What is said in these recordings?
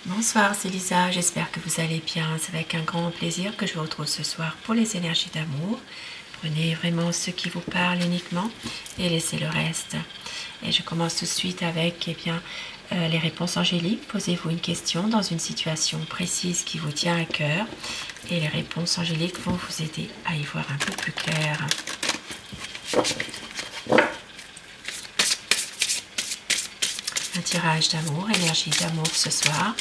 Bonsoir, c'est Lisa, j'espère que vous allez bien. C'est avec un grand plaisir que je vous retrouve ce soir pour les énergies d'amour. Prenez vraiment ce qui vous parle uniquement et laissez le reste. Et je commence tout de suite avec les réponses angéliques. Posez-vous une question dans une situation précise qui vous tient à cœur et les réponses angéliques vont vous aider à y voir un peu plus clair. Un tirage d'amour, énergie d'amour ce soir.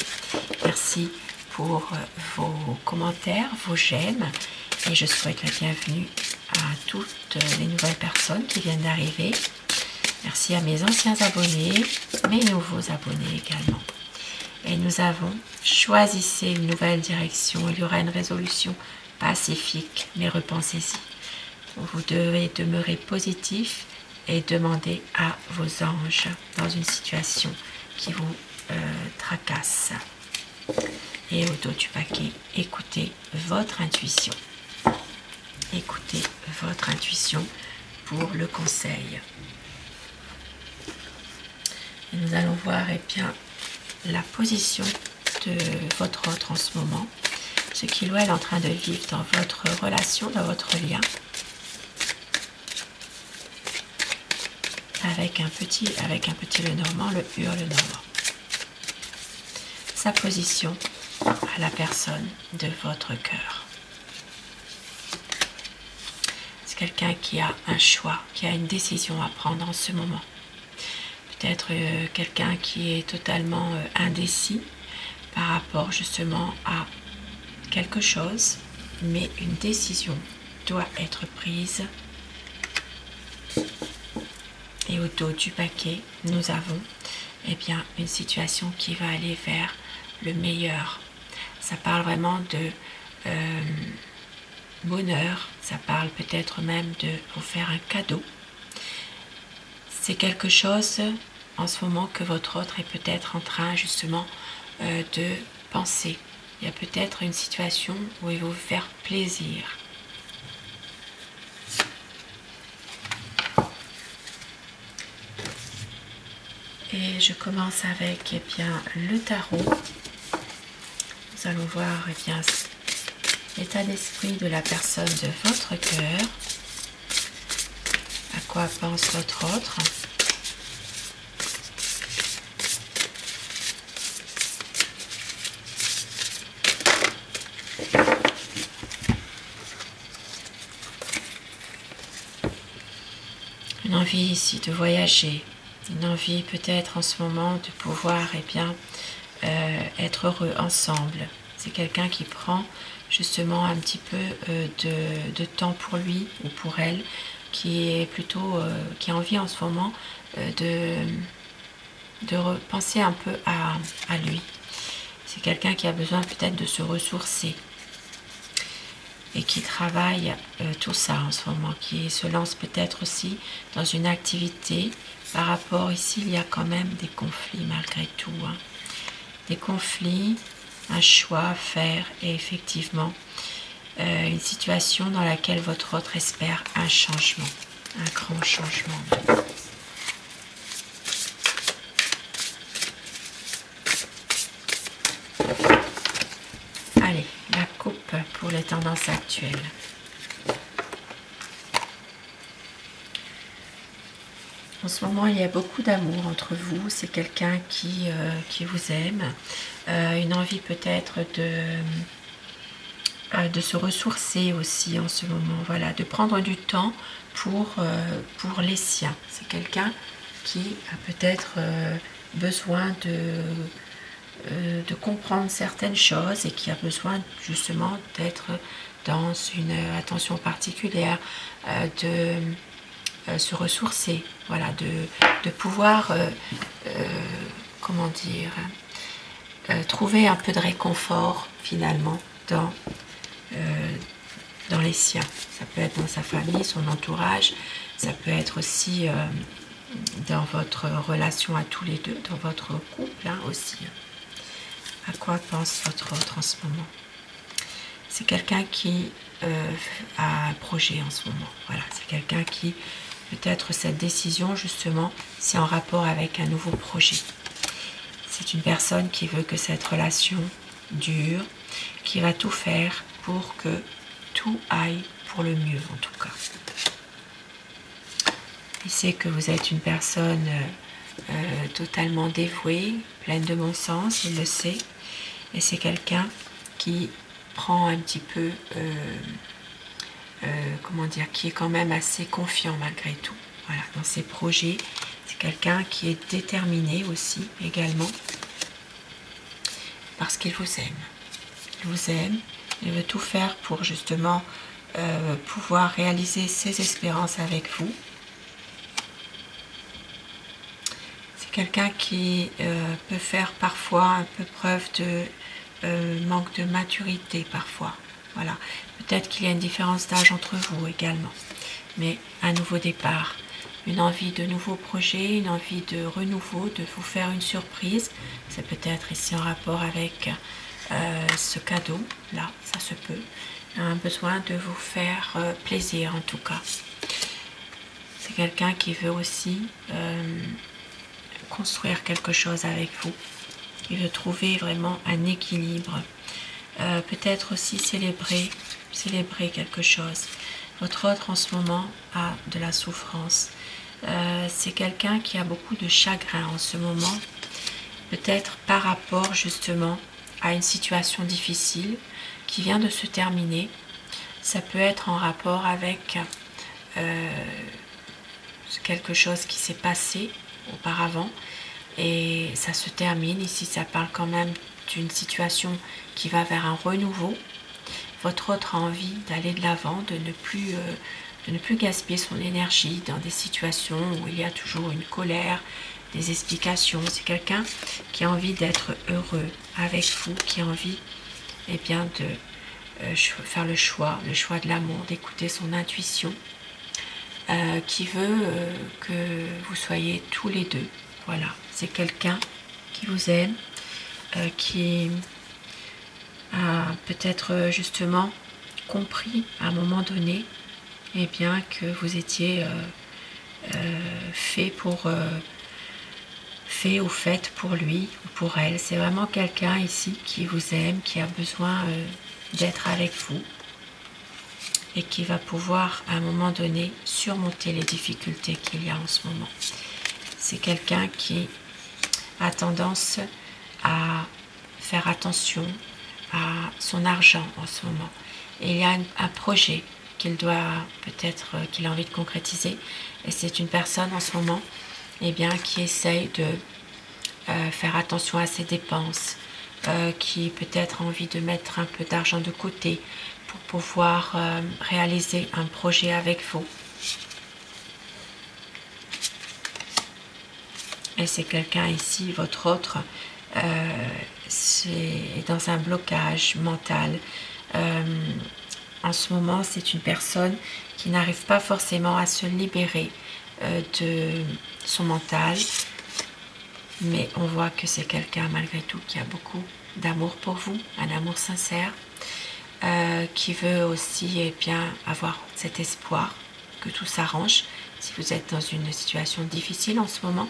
Merci pour vos commentaires, vos j'aime et je souhaite la bienvenue à toutes les nouvelles personnes qui viennent d'arriver. Merci à mes anciens abonnés, mes nouveaux abonnés également. Et nous avons choisi une nouvelle direction. Il y aura une résolution pacifique, mais repensez-y. Vous devez demeurer positif et demander à vos anges dans une situation qui vous tracasse. Et au dos du paquet, écoutez votre intuition. Écoutez votre intuition pour le conseil. Et nous allons voir la position de votre autre en ce moment, ce qu'il ou elle est en train de vivre dans votre relation, dans votre lien. Avec un petit Lenormand, le Hurlenormand. Sa position à la personne de votre cœur. C'est quelqu'un qui a un choix, qui a une décision à prendre en ce moment. Peut-être quelqu'un qui est totalement indécis par rapport justement à quelque chose, mais une décision doit être prise. Et au dos du paquet, nous avons une situation qui va aller vers le meilleur. Ça parle vraiment de bonheur, ça parle peut-être même de vous faire un cadeau. C'est quelque chose en ce moment que votre autre est peut-être en train justement de penser. Il y a peut-être une situation où il va vous faire plaisir. Et je commence avec le tarot. Nous allons voir l'état d'esprit de la personne de votre cœur. À quoi pense votre autre? Une envie ici de voyager. Une envie peut-être en ce moment de pouvoir être heureux ensemble. C'est quelqu'un qui prend justement un petit peu de temps pour lui ou pour elle, qui a envie en ce moment de repenser un peu à lui. C'est quelqu'un qui a besoin peut-être de se ressourcer et qui travaille tout ça en ce moment, qui se lance peut-être aussi dans une activité. Par rapport ici, il y a quand même des conflits malgré tout. Des conflits, un choix à faire et effectivement une situation dans laquelle votre autre espère un changement, un grand changement. Allez, la coupe pour les tendances actuelles. En ce moment, il y a beaucoup d'amour entre vous. C'est quelqu'un qui vous aime. Une envie peut-être de se ressourcer aussi en ce moment. Voilà, de prendre du temps pour les siens. C'est quelqu'un qui a peut-être besoin de comprendre certaines choses et qui a besoin justement d'être dans une attention particulière, de se ressourcer, voilà, de pouvoir trouver un peu de réconfort finalement dans les siens. Ça peut être dans sa famille, son entourage, ça peut être aussi dans votre relation à tous les deux, dans votre couple aussi. À quoi pense votre autre en ce moment? C'est quelqu'un qui a un projet en ce moment. Voilà, c'est quelqu'un qui peut-être cette décision justement, c'est en rapport avec un nouveau projet. C'est une personne qui veut que cette relation dure, qui va tout faire pour que tout aille pour le mieux en tout cas. Il sait que vous êtes une personne totalement dévouée, pleine de bon sens, il le sait. Et c'est quelqu'un qui prend un petit peu, comment dire, qui est quand même assez confiant malgré tout. Voilà, dans ses projets, c'est quelqu'un qui est déterminé aussi, également, parce qu'il vous aime. Il vous aime, il veut tout faire pour justement pouvoir réaliser ses espérances avec vous. C'est quelqu'un qui peut faire parfois un peu preuve de manque de maturité parfois. Voilà, peut-être qu'il y a une différence d'âge entre vous également, mais un nouveau départ, une envie de nouveaux projets, une envie de renouveau, de vous faire une surprise. C'est peut-être ici en rapport avec ce cadeau, là, ça se peut. Un besoin de vous faire plaisir en tout cas. C'est quelqu'un qui veut aussi construire quelque chose avec vous. Il veut trouver vraiment un équilibre. Peut-être aussi célébrer quelque chose. Votre autre en ce moment a de la souffrance. C'est quelqu'un qui a beaucoup de chagrin en ce moment. Peut-être par rapport justement à une situation difficile qui vient de se terminer. Ça peut être en rapport avec quelque chose qui s'est passé auparavant et ça se termine. Ici, ça parle quand même d'une situation qui va vers un renouveau. Votre autre a envie d'aller de l'avant, de ne plus gaspiller son énergie dans des situations où il y a toujours une colère, des explications. C'est quelqu'un qui a envie d'être heureux avec vous, qui a envie bien, de faire le choix de l'amour, d'écouter son intuition, qui veut que vous soyez tous les deux. Voilà, c'est quelqu'un qui vous aime, qui a peut-être justement compris à un moment donné bien, que vous étiez fait ou faite pour lui ou pour elle. C'est vraiment quelqu'un ici qui vous aime, qui a besoin d'être avec vous et qui va pouvoir à un moment donné surmonter les difficultés qu'il y a en ce moment. C'est quelqu'un qui a tendance à faire attention à son argent en ce moment. Et il y a un projet qu'il a envie de concrétiser. Et c'est une personne en ce moment qui essaye de faire attention à ses dépenses, qui peut-être a envie de mettre un peu d'argent de côté pour pouvoir réaliser un projet avec vous. Et c'est quelqu'un ici, votre autre, est dans un blocage mental. En ce moment, c'est une personne qui n'arrive pas forcément à se libérer de son mental. Mais on voit que c'est quelqu'un malgré tout qui a beaucoup d'amour pour vous, un amour sincère, qui veut aussi avoir cet espoir que tout s'arrange si vous êtes dans une situation difficile en ce moment.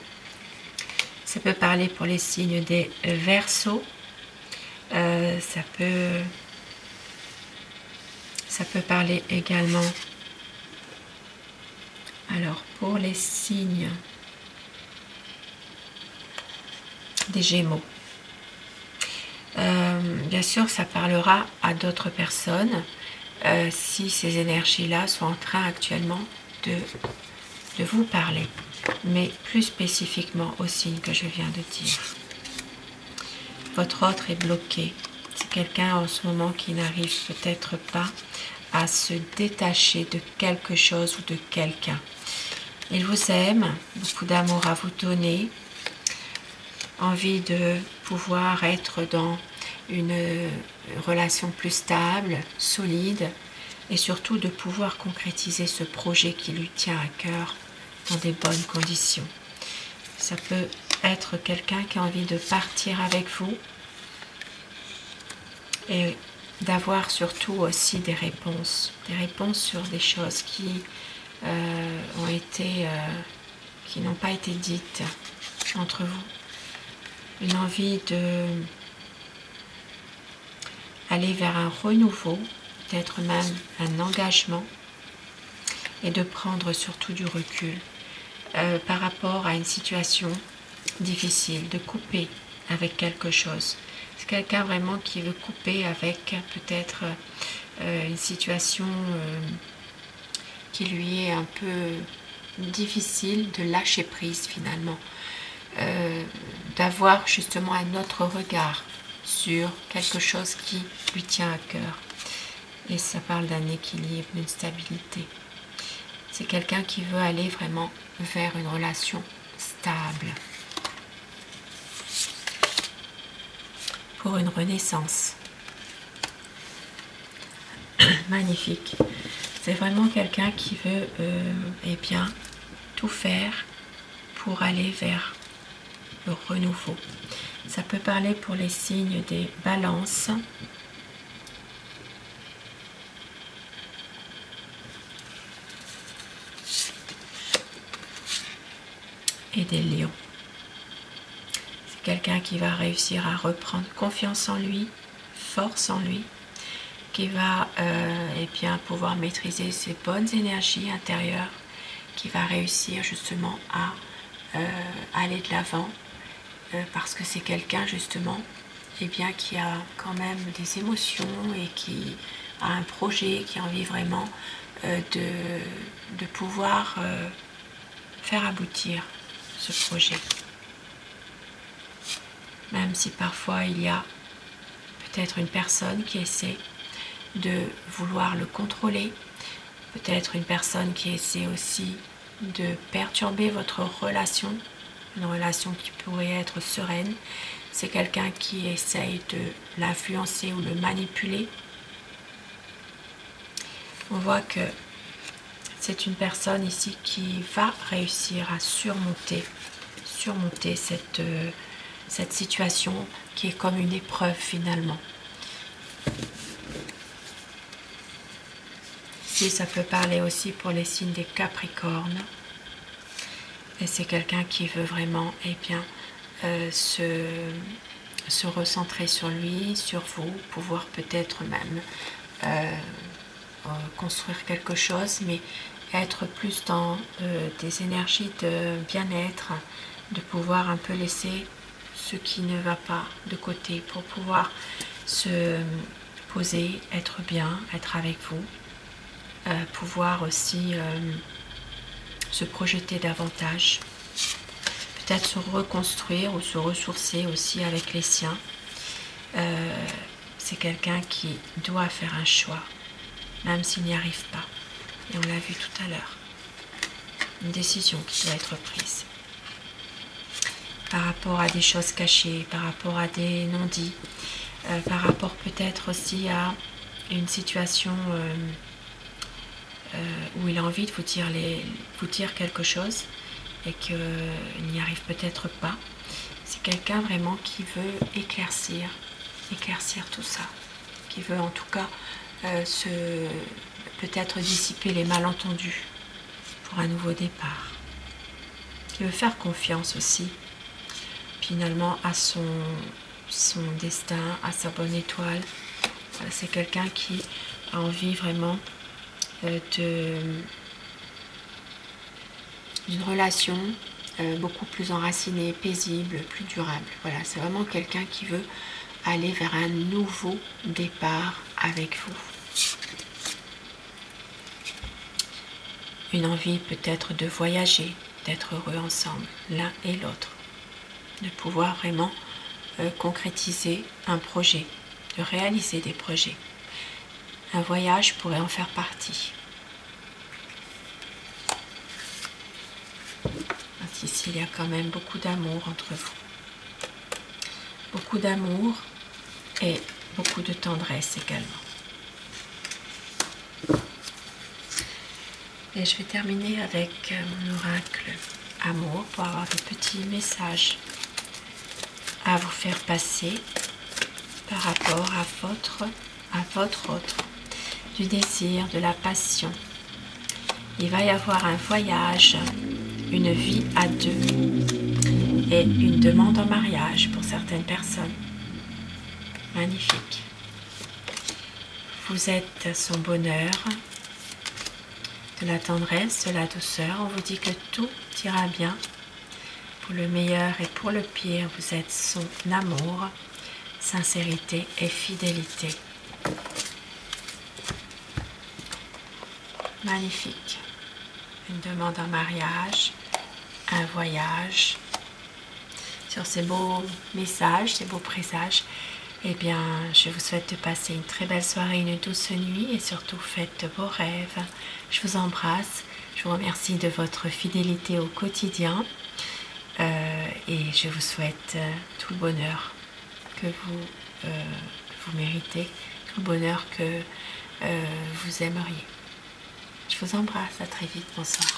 Ça peut parler pour les signes des Verseaux. Ça peut parler également alors pour les signes des Gémeaux. Bien sûr, ça parlera à d'autres personnes si ces énergies-là sont en train actuellement de vous parler, mais plus spécifiquement aux signes que je viens de dire. Votre autre est bloqué. C'est quelqu'un en ce moment qui n'arrive peut-être pas à se détacher de quelque chose ou de quelqu'un. Il vous aime, beaucoup d'amour à vous donner, envie de pouvoir être dans une relation plus stable, solide, et surtout de pouvoir concrétiser ce projet qui lui tient à cœur dans des bonnes conditions. Ça peut être quelqu'un qui a envie de partir avec vous et d'avoir surtout aussi des réponses sur des choses qui n'ont pas été dites entre vous. une envie de aller vers un renouveau, peut-être même un engagement, et de prendre surtout du recul par rapport à une situation difficile, de couper avec quelque chose. C'est quelqu'un vraiment qui veut couper avec peut-être une situation qui lui est un peu difficile, de lâcher prise finalement, d'avoir justement un autre regard sur quelque chose qui lui tient à cœur. Et ça parle d'un équilibre, d'une stabilité. C'est quelqu'un qui veut aller vraiment vers une relation stable. Pour une renaissance. Magnifique. C'est vraiment quelqu'un qui veut eh bien, tout faire pour aller vers le renouveau. Ça peut parler pour les signes des balances. Et des lions. C'est quelqu'un qui va réussir à reprendre confiance en lui, force en lui, qui va eh bien, pouvoir maîtriser ses bonnes énergies intérieures, qui va réussir justement à aller de l'avant, parce que c'est quelqu'un justement eh bien, qui a quand même des émotions et qui a un projet, qui a envie vraiment de pouvoir faire aboutir ce projet. Même si parfois il y a peut-être une personne qui essaie de vouloir le contrôler, peut-être une personne qui essaie aussi de perturber votre relation, une relation qui pourrait être sereine. C'est quelqu'un qui essaye de l'influencer ou le manipuler. On voit que c'est une personne ici qui va réussir à surmonter cette situation qui est comme une épreuve finalement. Ici, ça peut parler aussi pour les signes des Capricornes. Et c'est quelqu'un qui veut vraiment eh bien, se recentrer sur lui, sur vous, pouvoir peut-être même construire quelque chose, mais être plus dans des énergies de bien-être, de pouvoir un peu laisser ce qui ne va pas de côté pour pouvoir se poser, être bien, être avec vous, pouvoir aussi se projeter davantage, peut-être se reconstruire ou se ressourcer aussi avec les siens. C'est quelqu'un qui doit faire un choix, même s'il n'y arrive pas. Et on l'a vu tout à l'heure. Une décision qui doit être prise. Par rapport à des choses cachées, par rapport à des non-dits, par rapport peut-être aussi à une situation où il a envie de vous dire quelque chose et qu'il n'y arrive peut-être pas. C'est quelqu'un vraiment qui veut éclaircir tout ça, qui veut en tout cas peut-être dissiper les malentendus pour un nouveau départ, qui veut faire confiance aussi finalement à son destin, à sa bonne étoile. C'est quelqu'un qui a envie vraiment d'une relation beaucoup plus enracinée, paisible, plus durable. Voilà, c'est vraiment quelqu'un qui veut aller vers un nouveau départ avec vous. Une envie peut-être de voyager, d'être heureux ensemble, l'un et l'autre. De pouvoir vraiment concrétiser un projet, de réaliser des projets. Un voyage pourrait en faire partie. Ici, il y a quand même beaucoup d'amour entre vous. Beaucoup d'amour et beaucoup de tendresse également. Et je vais terminer avec mon oracle amour pour avoir des petits messages à vous faire passer par rapport à votre autre, du désir, de la passion. Il va y avoir un voyage, une vie à deux. et une demande en mariage pour certaines personnes. Magnifique. Vous êtes son bonheur, de la tendresse, de la douceur. On vous dit que tout ira bien. Pour le meilleur et pour le pire, vous êtes son amour, sincérité et fidélité. Magnifique. Une demande en mariage, un voyage. Sur ces beaux messages, ces beaux présages, eh bien, je vous souhaite de passer une très belle soirée, une douce nuit et surtout faites de beaux rêves. Je vous embrasse, je vous remercie de votre fidélité au quotidien et je vous souhaite tout le bonheur que vous méritez, tout le bonheur que vous aimeriez. Je vous embrasse, à très vite, bonsoir.